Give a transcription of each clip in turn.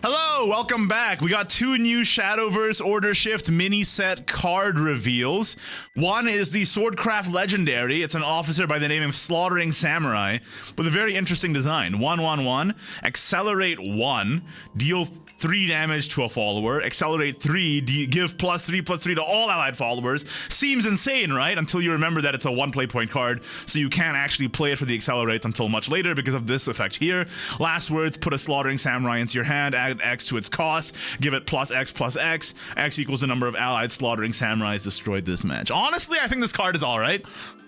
Hello, welcome back. We got two new Shadowverse Order Shift mini set card reveals. One is the Swordcraft Legendary. It's an officer by the name of Slaughtering Samurai with a very interesting design. 1/1/1, accelerate 1, deal 3 damage to a follower, accelerate 3, give +3/+3 to all allied followers. Seems insane, right? Until you remember that it's a 1 play point card, so you can't actually play it for the accelerate until much later because of this effect here. Last words, put a Slaughtering Samurai into your hand, add X to its cost, give it +X/+X. X equals the number of allied Slaughtering Samurais destroyed this match. Honestly, I think this card is alright.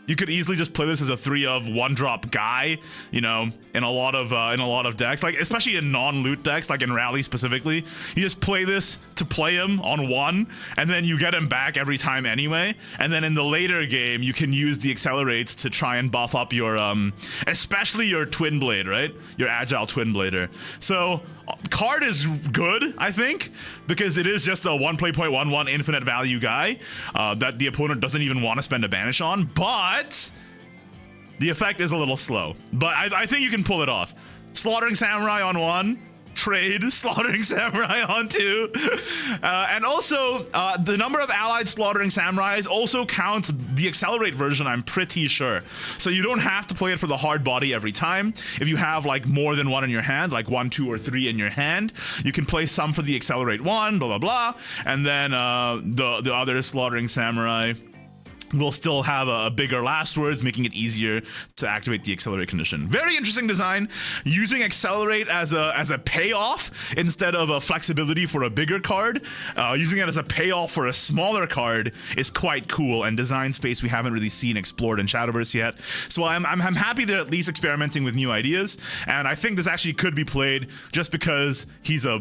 You could easily just play this as a 3 of 1-drop guy, you know, in a lot of decks, like especially in non-loot decks, like in Rally specifically. You just play this to play him on 1, and then you get him back every time anyway. And then in the later game, you can use the accelerates to try and buff up your, especially your Twin Blade, right? Your Agile Twin Blader. So card is good, I think, because it is just a 1 play point 1/1 infinite value guy that the opponent doesn't even want to spend a banish on, but the effect is a little slow. But I think you can pull it off. Slaughtering Samurai on 1, trade Slaughtering Samurai on 2, and also the number of allied Slaughtering Samurais also counts the accelerate version, I'm pretty sure. So you don't have to play it for the hard body every time. If you have like more than 1 in your hand, like 1, 2, or 3 in your hand, you can play some for the accelerate 1, blah blah blah, and then the other Slaughtering Samurai will still have a bigger last words, making it easier to activate the accelerate condition. Very interesting design. Using accelerate as a payoff instead of a flexibility for a bigger card, using it as a payoff for a smaller card is quite cool, and design space we haven't really seen explored in Shadowverse yet. So I'm happy they're at least experimenting with new ideas, and I think this actually could be played just because he's a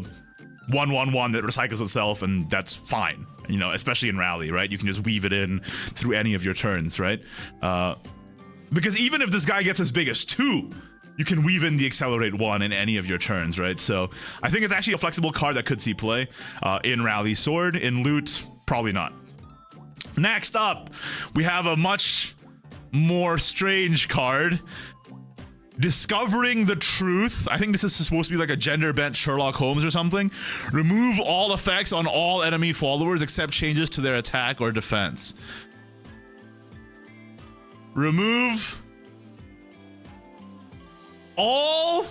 1/1/1 that recycles itself, and that's fine. You know, especially in Rally, right? You can just weave it in through any of your turns, right? Because even if this guy gets as big as 2, you can weave in the accelerate 1 in any of your turns, right? So I think it's actually a flexible card that could see play in Rally Sword. In Loot, probably not. Next up, we have a much more strange card. Discovering the Truth. I think this is supposed to be like a gender-bent Sherlock Holmes or something. Remove all effects on all enemy followers except changes to their attack or defense. Remove all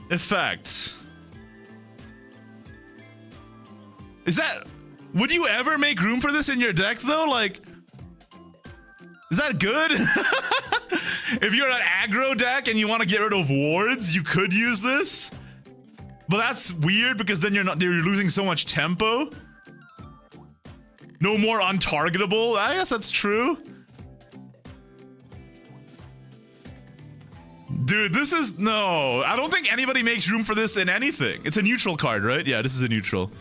effects. Is that... Would you ever make room for this in your deck though? Like... Is that good? If you're an aggro deck and you want to get rid of wards, you could use this. But that's weird because then you're losing so much tempo. No more untargetable. I guess that's true. Dude, this is... No. I don't think anybody makes room for this in anything. It's a neutral card, right? Yeah, this is a neutral.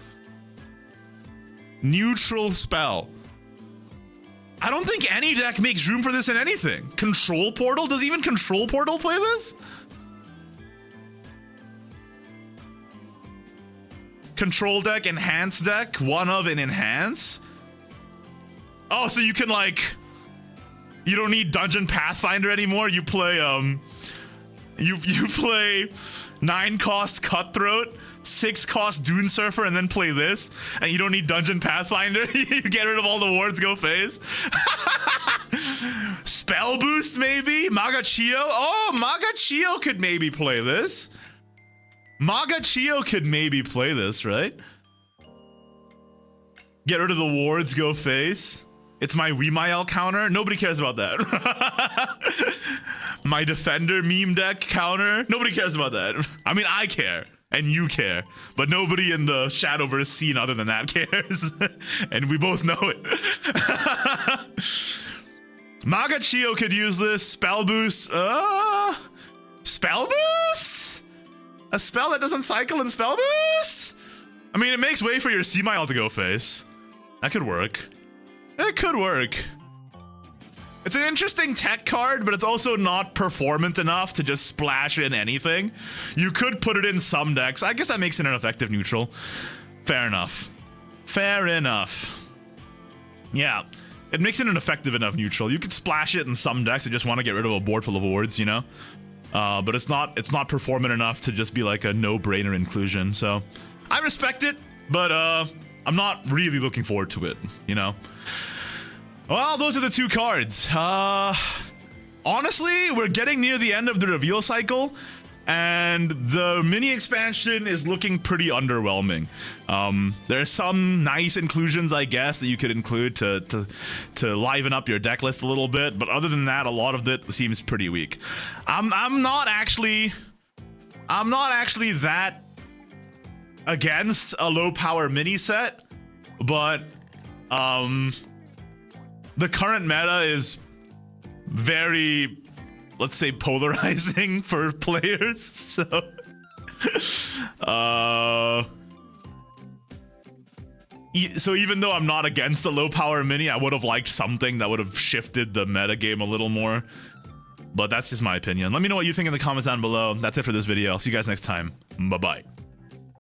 Neutral spell. I don't think any deck makes room for this in anything. Control Portal? Does even Control Portal play this? Control deck, Enhance deck, 1 of an Enhance? Oh, so you can like... You don't need Dungeon Pathfinder anymore? You play, You play 9-cost Cutthroat, 6-cost Dune Surfer, and then play this, and you don't need Dungeon Pathfinder. You get rid of all the wards, go phase. Spell Boost, maybe? Magachio? Oh, Magachio could maybe play this. Magachio could maybe play this, right? Get rid of the wards, go phase. It's my Weemael counter. Nobody cares about that. My Defender meme deck counter. Nobody cares about that. I mean, I care. And you care, but nobody in the Shadowverse scene other than that cares. And we both know it. Magachio could use this. Spell Boost. Spell Boost? A spell that doesn't cycle in Spell Boost? I mean, it makes way for your Seamile to go face. That could work. It could work. It's an interesting tech card, but it's also not performant enough to just splash in anything. You could put it in some decks. I guess that makes it an effective neutral. Fair enough. Fair enough. Yeah, it makes it an effective enough neutral. You could splash it in some decks that just want to get rid of a board full of wards, you know? but it's not performant enough to just be like a no-brainer inclusion. So I respect it, but I'm not really looking forward to it, you know? Well, those are the two cards. Honestly, we're getting near the end of the reveal cycle, and the mini expansion is looking pretty underwhelming. There's some nice inclusions, I guess, that you could include to liven up your deck list a little bit, but other than that, a lot of it seems pretty weak. I'm not actually that against a low power mini set, but the current meta is very, let's say, polarizing for players. So even though I'm not against the low power mini, I would have liked something that would have shifted the meta game a little more. But that's just my opinion. Let me know what you think in the comments down below. That's it for this video. I'll see you guys next time. Bye-bye.